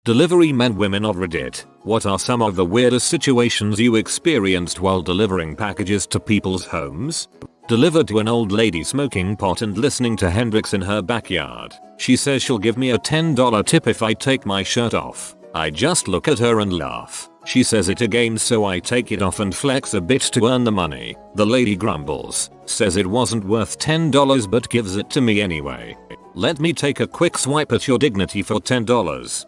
Delivery men, women of Reddit, what are some of the weirdest situations you experienced while delivering packages to people's homes? Delivered to an old lady smoking pot and listening to Hendrix in her backyard. She says she'll give me a $10 tip if I take my shirt off. I just look at her and laugh. She says it again, so I take it off and flex a bit to earn the money. The lady grumbles, says it wasn't worth $10 but gives it to me anyway. Let me take a quick swipe at your dignity for $10.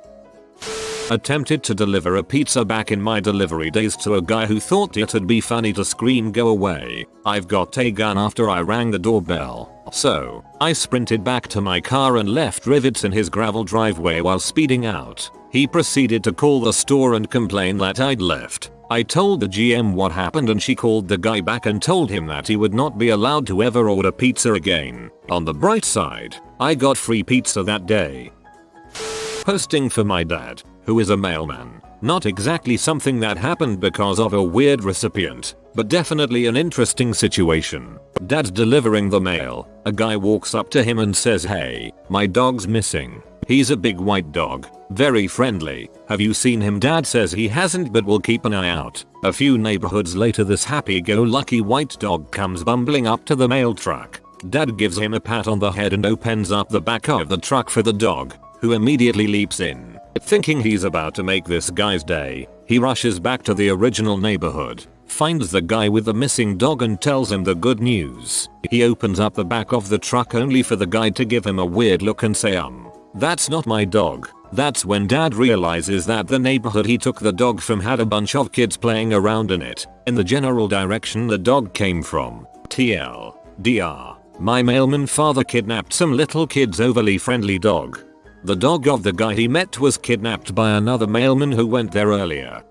Attempted to deliver a pizza back in my delivery days to a guy who thought it'd be funny to scream "go away, I've got a gun" after I rang the doorbell. So, I sprinted back to my car and left rivets in his gravel driveway while speeding out. He proceeded to call the store and complain that I'd left. I told the GM what happened and she called the guy back and told him that he would not be allowed to ever order pizza again. On the bright side, I got free pizza that day. Posting for my dad, who is a mailman. Not exactly something that happened because of a weird recipient, but definitely an interesting situation. Dad's delivering the mail. A guy walks up to him and says, "Hey, my dog's missing. He's a big white dog, very friendly. Have you seen him?" Dad says he hasn't but will keep an eye out. A few neighborhoods later, this happy-go-lucky white dog comes bumbling up to the mail truck. Dad gives him a pat on the head and opens up the back of the truck for the dog, who immediately leaps in. Thinking he's about to make this guy's day, he rushes back to the original neighborhood, finds the guy with the missing dog and tells him the good news. He opens up the back of the truck only for the guy to give him a weird look and say, "That's not my dog." That's when Dad realizes that the neighborhood he took the dog from had a bunch of kids playing around in it, in the general direction the dog came from. TLDR, my mailman father kidnapped some little kid's overly friendly dog. The dog of the guy he met was kidnapped by another mailman who went there earlier.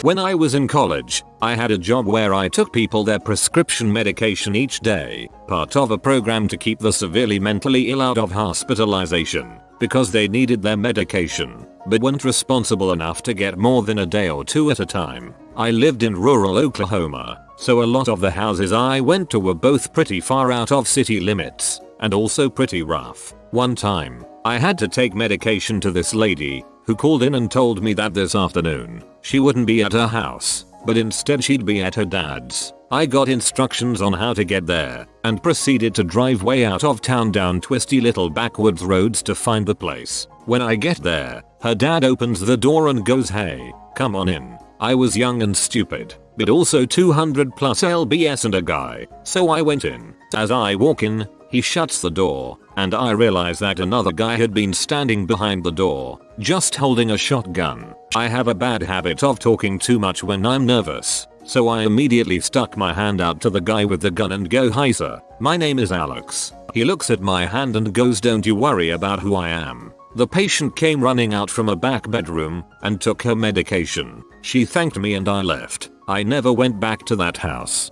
When I was in college, I had a job where I took people their prescription medication each day, part of a program to keep the severely mentally ill out of hospitalization, because they needed their medication, but weren't responsible enough to get more than a day or two at a time. I lived in rural Oklahoma, so a lot of the houses I went to were both pretty far out of city limits, and also pretty rough. One time, I had to take medication to this lady, who called in and told me that this afternoon, she wouldn't be at her house, but instead she'd be at her dad's. I got instructions on how to get there, and proceeded to drive way out of town down twisty little backwoods roads to find the place. When I get there, her dad opens the door and goes, "Hey, come on in." I was young and stupid, but also 200 plus lbs and a guy, so I went in. As I walk in, he shuts the door, and I realize that another guy had been standing behind the door, just holding a shotgun. I have a bad habit of talking too much when I'm nervous, so I immediately stuck my hand out to the guy with the gun and go, "Hi sir, my name is Alex." He looks at my hand and goes, "Don't you worry about who I am." The patient came running out from a back bedroom and took her medication. She thanked me and I left. I never went back to that house.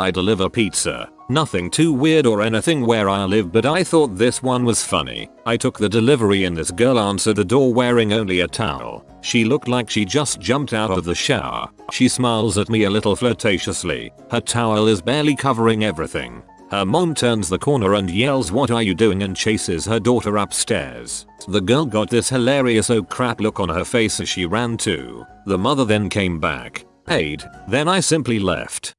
I deliver pizza. Nothing too weird or anything where I live, but I thought this one was funny. I took the delivery and this girl answered the door wearing only a towel. She looked like she just jumped out of the shower. She smiles at me a little flirtatiously. Her towel is barely covering everything. Her mom turns the corner and yells, "What are you doing?" and chases her daughter upstairs. The girl got this hilarious "oh crap" look on her face as she ran too. The mother then came back, paid, then I simply left.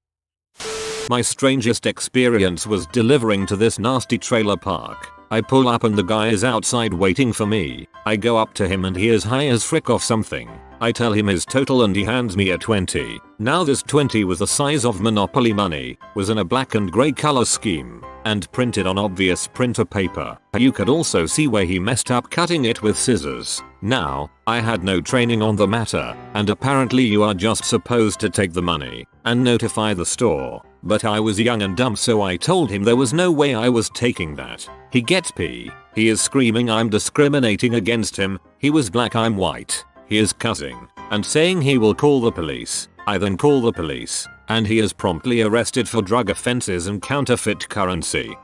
My strangest experience was delivering to this nasty trailer park. I pull up and the guy is outside waiting for me. I go up to him and he is high as frick off something. I tell him his total and he hands me a 20. Now this 20 was the size of Monopoly money, was in a black and grey color scheme, and printed on obvious printer paper. You could also see where he messed up cutting it with scissors. Now, I had no training on the matter, and apparently you are just supposed to take the money and notify the store. But I was young and dumb, so I told him there was no way I was taking that. He gets pee. He is screaming I'm discriminating against him. He was black, I'm white. He is cussing and saying he will call the police. I then call the police, and he is promptly arrested for drug offenses and counterfeit currency.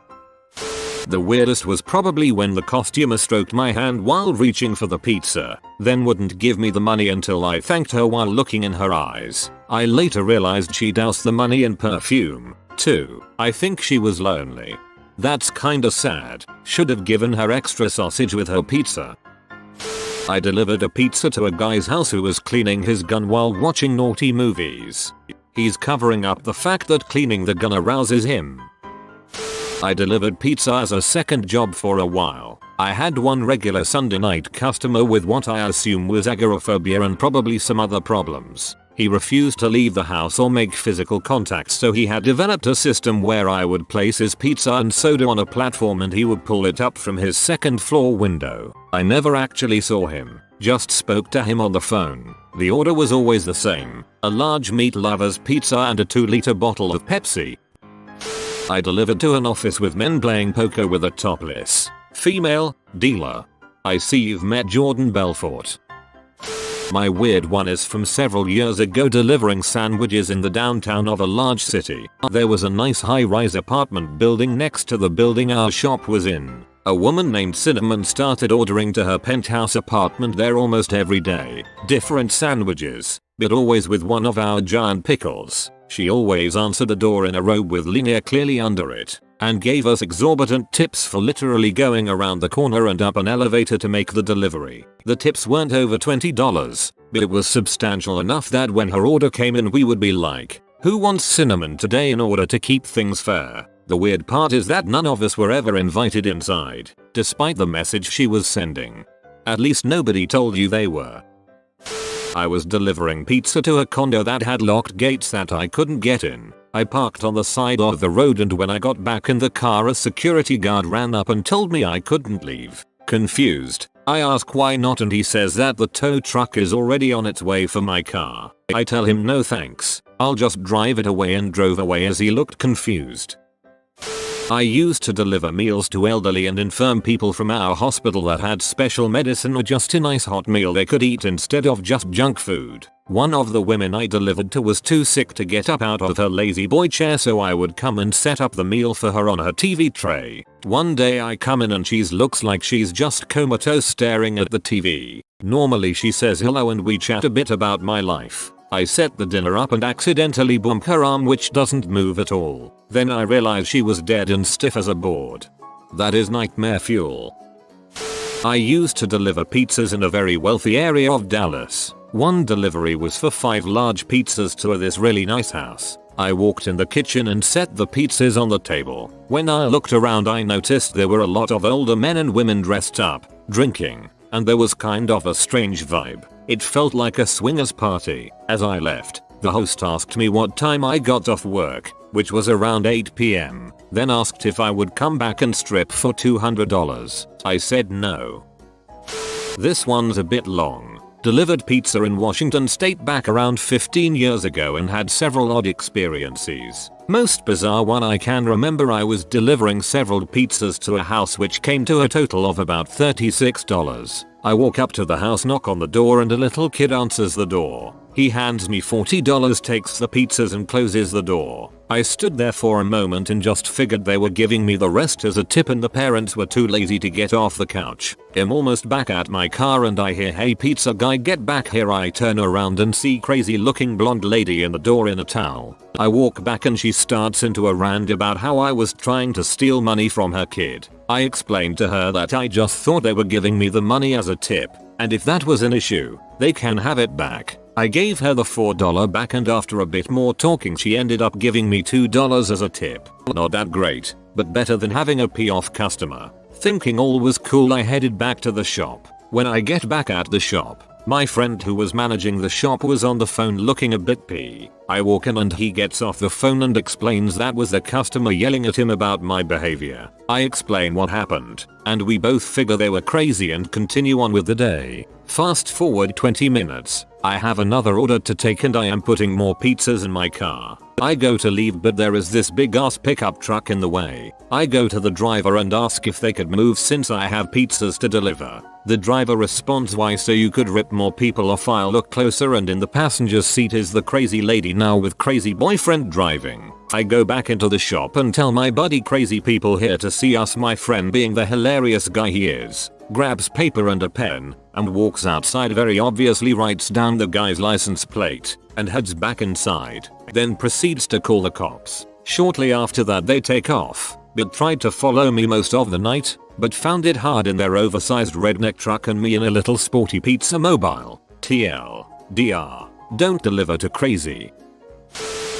The weirdest was probably when the costumer stroked my hand while reaching for the pizza, then wouldn't give me the money until I thanked her while looking in her eyes. I later realized she doused the money in perfume, too. I think she was lonely. That's kinda sad. Should have given her extra sausage with her pizza. I delivered a pizza to a guy's house who was cleaning his gun while watching naughty movies. He's covering up the fact that cleaning the gun arouses him. I delivered pizza as a second job for a while. I had one regular Sunday night customer with what I assume was agoraphobia and probably some other problems. He refused to leave the house or make physical contact, so he had developed a system where I would place his pizza and soda on a platform and he would pull it up from his second floor window. I never actually saw him, just spoke to him on the phone. The order was always the same: a large meat lover's pizza and a 2-liter bottle of Pepsi. I delivered to an office with men playing poker with a topless female dealer. I see you've met Jordan Belfort. My weird one is from several years ago, delivering sandwiches in the downtown of a large city. There was a nice high-rise apartment building next to the building our shop was in. A woman named Cinnamon started ordering to her penthouse apartment there almost every day. Different sandwiches, but always with one of our giant pickles. She always answered the door in a robe with linear clearly under it, and gave us exorbitant tips for literally going around the corner and up an elevator to make the delivery. The tips weren't over $20, but it was substantial enough that when her order came in we would be like, "Who wants cinnamon today?" in order to keep things fair. The weird part is that none of us were ever invited inside, despite the message she was sending. At least nobody told you they were. I was delivering pizza to a condo that had locked gates that I couldn't get in. I parked on the side of the road, and when I got back in the car a security guard ran up and told me I couldn't leave. Confused, I ask why not, and he says that the tow truck is already on its way for my car. I tell him no thanks, I'll just drive it away, and drove away as he looked confused. I used to deliver meals to elderly and infirm people from our hospital that had special medicine or just a nice hot meal they could eat instead of just junk food. One of the women I delivered to was too sick to get up out of her lazy boy chair, so I would come and set up the meal for her on her TV tray. One day I come in and she looks like she's just comatose staring at the TV. Normally she says hello and we chat a bit about my life. I set the dinner up and accidentally bump her arm, which doesn't move at all. Then I realized she was dead and stiff as a board. That is nightmare fuel. I used to deliver pizzas in a very wealthy area of Dallas. One delivery was for 5 large pizzas to this really nice house. I walked in the kitchen and set the pizzas on the table. When I looked around I noticed there were a lot of older men and women dressed up, drinking, and there was kind of a strange vibe. It felt like a swingers party. As I left, the host asked me what time I got off work, which was around 8 p.m. Then asked if I would come back and strip for $200. I said no. This one's a bit long. Delivered pizza in Washington State back around 15 years ago and had several odd experiences. Most bizarre one I can remember, I was delivering several pizzas to a house which came to a total of about $36. I walk up to the house, knock on the door, and a little kid answers the door. He hands me $40, takes the pizzas and closes the door. I stood there for a moment and just figured they were giving me the rest as a tip and the parents were too lazy to get off the couch. I'm almost back at my car and I hear, "Hey pizza guy, get back here." I turn around and see crazy looking blonde lady in the door in a towel. I walk back and she starts into a rant about how I was trying to steal money from her kid. I explained to her that I just thought they were giving me the money as a tip, and if that was an issue, they can have it back. I gave her the $4 back, and after a bit more talking she ended up giving me $2 as a tip. Not that great, but better than having a pee-off customer. Thinking all was cool, I headed back to the shop. When I get back at the shop, my friend who was managing the shop was on the phone looking a bit pee. I walk in and he gets off the phone and explains that was the customer yelling at him about my behavior. I explain what happened, and we both figure they were crazy and continue on with the day. Fast forward 20 minutes. I have another order to take and I am putting more pizzas in my car. I go to leave, but there is this big ass pickup truck in the way. I go to the driver and ask if they could move since I have pizzas to deliver. The driver responds, "Why, so you could rip more people off?" I look closer and in the passenger seat is the crazy lady now with crazy boyfriend driving. I go back into the shop and tell my buddy, "Crazy people here to see us." My friend, being the hilarious guy he is, grabs paper and a pen and walks outside, very obviously writes down the guy's license plate and heads back inside, then proceeds to call the cops. Shortly after that they take off, but tried to follow me most of the night. but found it hard in their oversized redneck truck and me in a little sporty pizza mobile. TLDR. Don't deliver to crazy.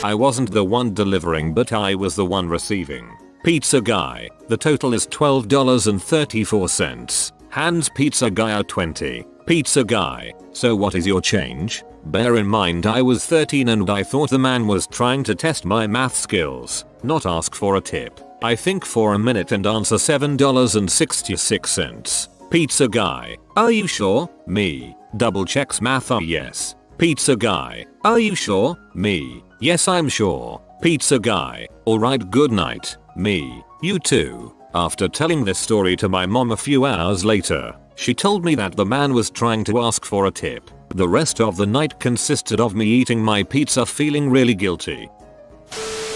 I wasn't the one delivering, but I was the one receiving. Pizza guy. The total is $12.34. Hands pizza guy out 20. Pizza guy. So what is your change? Bear in mind I was 13 and I thought the man was trying to test my math skills, not ask for a tip. I think for a minute and answer $7.66. Pizza guy. Are you sure? Me. Double checks math. Yes. Pizza guy. Are you sure? Me. Yes, I'm sure. Pizza guy. Alright, good night. Me. You too. After telling this story to my mom a few hours later, she told me that the man was trying to ask for a tip. The rest of the night consisted of me eating my pizza feeling really guilty.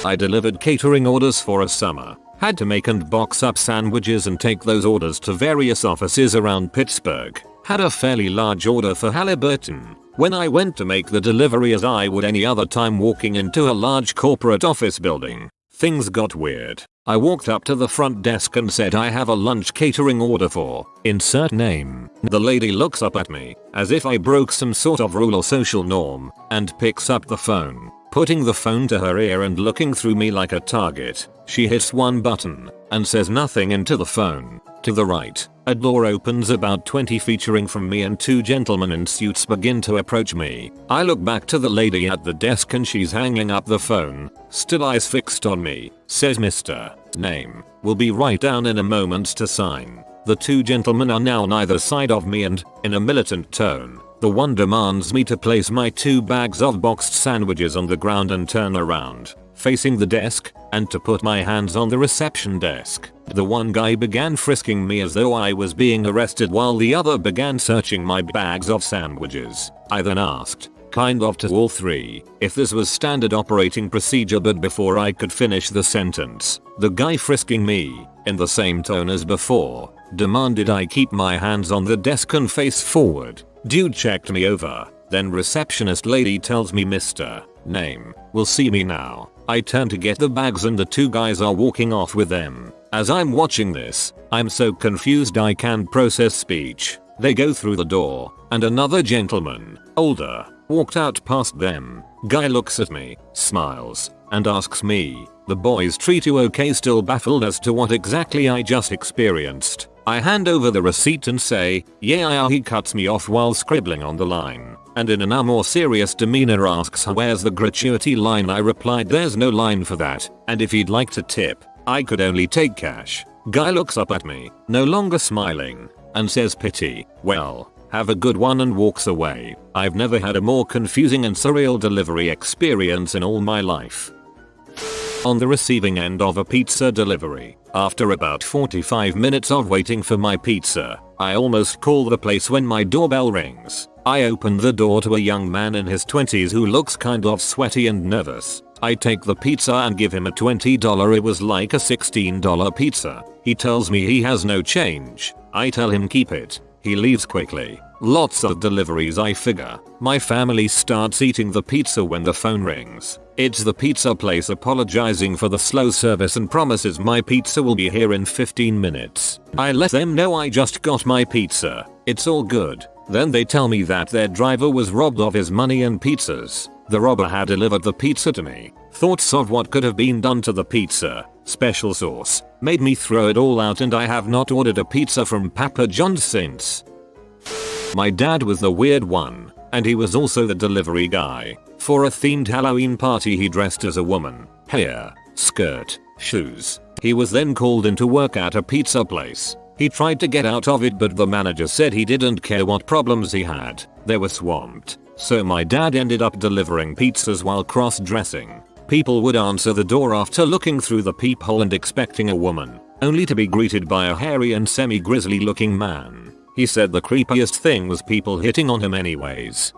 I delivered catering orders for a summer. Had to make and box up sandwiches and take those orders to various offices around Pittsburgh. Had a fairly large order for Halliburton. When I went to make the delivery, as I would any other time walking into a large corporate office building, things got weird. I walked up to the front desk and said I have a lunch catering order for insert name. The lady looks up at me as if I broke some sort of rule or social norm and picks up the phone. Putting the phone to her ear and looking through me like a target, she hits one button and says nothing into the phone. To the right, a door opens about 20 feet from me and two gentlemen in suits begin to approach me. I look back to the lady at the desk and she's hanging up the phone, still eyes fixed on me. Says Mr. Name. Will be right down in a moment to sign. The two gentlemen are now on either side of me and, in a militant tone, the one demands me to place my 2 bags of boxed sandwiches on the ground and turn around, facing the desk, and to put my hands on the reception desk. The one guy began frisking me as though I was being arrested while the other began searching my bags of sandwiches. I then asked, kind of to all three, if this was standard operating procedure, but before I could finish the sentence, the guy frisking me, in the same tone as before, demanded I keep my hands on the desk and face forward. Dude checked me over, then receptionist lady tells me Mr. Name will see me now. I turn to get the bags and the two guys are walking off with them. As I'm watching this, I'm so confused I can't process speech. They go through the door, and another gentleman, older, walked out past them. Guy looks at me, smiles, and asks me, "The boys treat you okay?" Still baffled as to what exactly I just experienced. I hand over the receipt and say, "Yeah." He cuts me off while scribbling on the line, and in a now more serious demeanor asks, "Where's the gratuity line?" I replied, "There's no line for that, and if he'd like to tip, I could only take cash." Guy looks up at me, no longer smiling, and says, "Pity. Well, have a good one," and walks away. I've never had a more confusing and surreal delivery experience in all my life. On the receiving end of a pizza delivery, after about 45 minutes of waiting for my pizza, I almost call the place when my doorbell rings. I open the door to a young man in his 20s who looks kind of sweaty and nervous. I take the pizza and give him a $20. It was like a $16 pizza. He tells me he has no change. I tell him keep it. He leaves quickly. Lots of deliveries, I figure. My family starts eating the pizza when the phone rings. It's the pizza place apologizing for the slow service and promises my pizza will be here in 15 minutes. I let them know I just got my pizza. It's all good. Then they tell me that their driver was robbed of his money and pizzas. The robber had delivered the pizza to me. Thoughts of what could have been done to the pizza, special sauce, made me throw it all out, and I have not ordered a pizza from Papa John's since. My dad was the weird one, and he was also the delivery guy. For a themed Halloween party he dressed as a woman. Hair, skirt, shoes. He was then called in to work at a pizza place. He tried to get out of it, but the manager said he didn't care what problems he had. They were swamped. So my dad ended up delivering pizzas while cross-dressing. People would answer the door after looking through the peephole and expecting a woman, only to be greeted by a hairy and semi-grizzly looking man. He said the creepiest thing was people hitting on him anyways.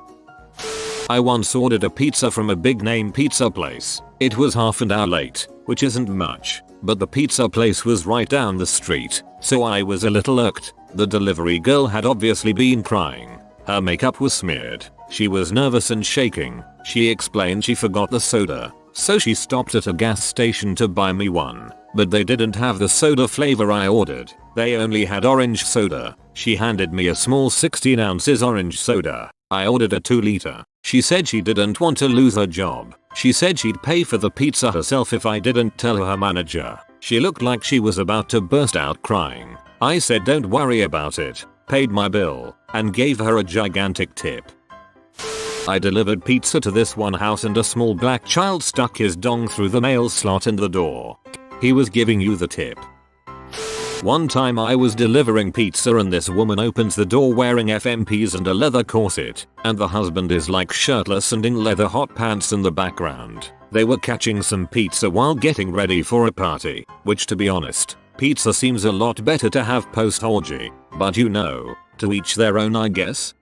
I once ordered a pizza from a big name pizza place. It was half an hour late, which isn't much, but the pizza place was right down the street, so I was a little irked. The delivery girl had obviously been crying. Her makeup was smeared. She was nervous and shaking. She explained she forgot the soda. So she stopped at a gas station to buy me one, but they didn't have the soda flavor I ordered. They only had orange soda. She handed me a small 16 ounces orange soda. I ordered a 2-liter. She said she didn't want to lose her job. She said she'd pay for the pizza herself if I didn't tell her manager. She looked like she was about to burst out crying. I said don't worry about it, paid my bill, and gave her a gigantic tip. I delivered pizza to this one house and a small black child stuck his dong through the mail slot in the door. He was giving you the tip. One time I was delivering pizza and this woman opens the door wearing FMPs and a leather corset, and the husband is like shirtless and in leather hot pants in the background. They were catching some pizza while getting ready for a party, which to be honest, pizza seems a lot better to have post-orgy, but you know, to each their own I guess.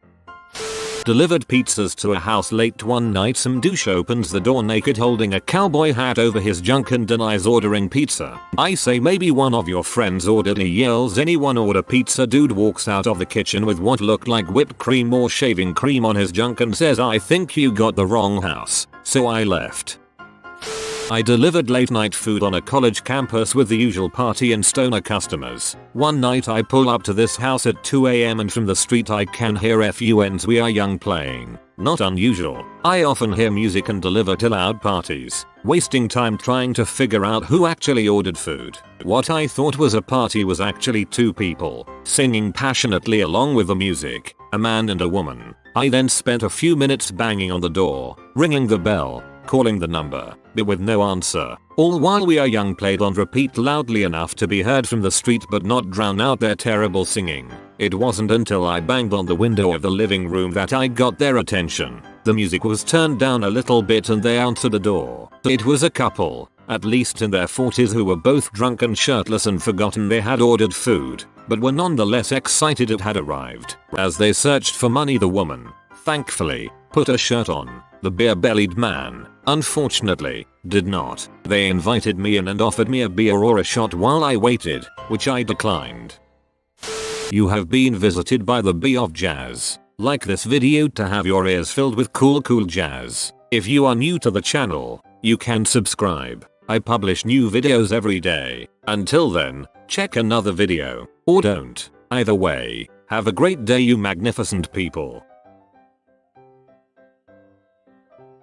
Delivered pizzas to a house late one night. Some douche opens the door naked holding a cowboy hat over his junk and denies ordering pizza. I say maybe one of your friends ordered. He yells anyone order pizza. Dude walks out of the kitchen with what looked like whipped cream or shaving cream on his junk and says I think you got the wrong house. So I left. I delivered late night food on a college campus with the usual party and stoner customers. One night I pull up to this house at 2 AM and from the street I can hear FUNs We Are Young playing. Not unusual. I often hear music and deliver to loud parties, wasting time trying to figure out who actually ordered food. What I thought was a party was actually 2 people, singing passionately along with the music, a man and a woman. I then spent a few minutes banging on the door, ringing the bell, calling the number, but with no answer, all while We Are Young played on repeat loudly enough to be heard from the street but not drown out their terrible singing. It wasn't until I banged on the window of the living room that I got their attention. The music was turned down a little bit and they answered the door. It was a couple, at least in their 40s, who were both drunk and shirtless and forgotten they had ordered food, but were nonetheless excited it had arrived. As they searched for money, the woman, thankfully, put a shirt on. The beer-bellied man, unfortunately, did not. They invited me in and offered me a beer or a shot while I waited, which I declined. You have been visited by the bee of jazz. Like this video to have your ears filled with cool jazz. If you are new to the channel, you can subscribe. I publish new videos every day. Until then, check another video, or don't. Either way, have a great day you magnificent people.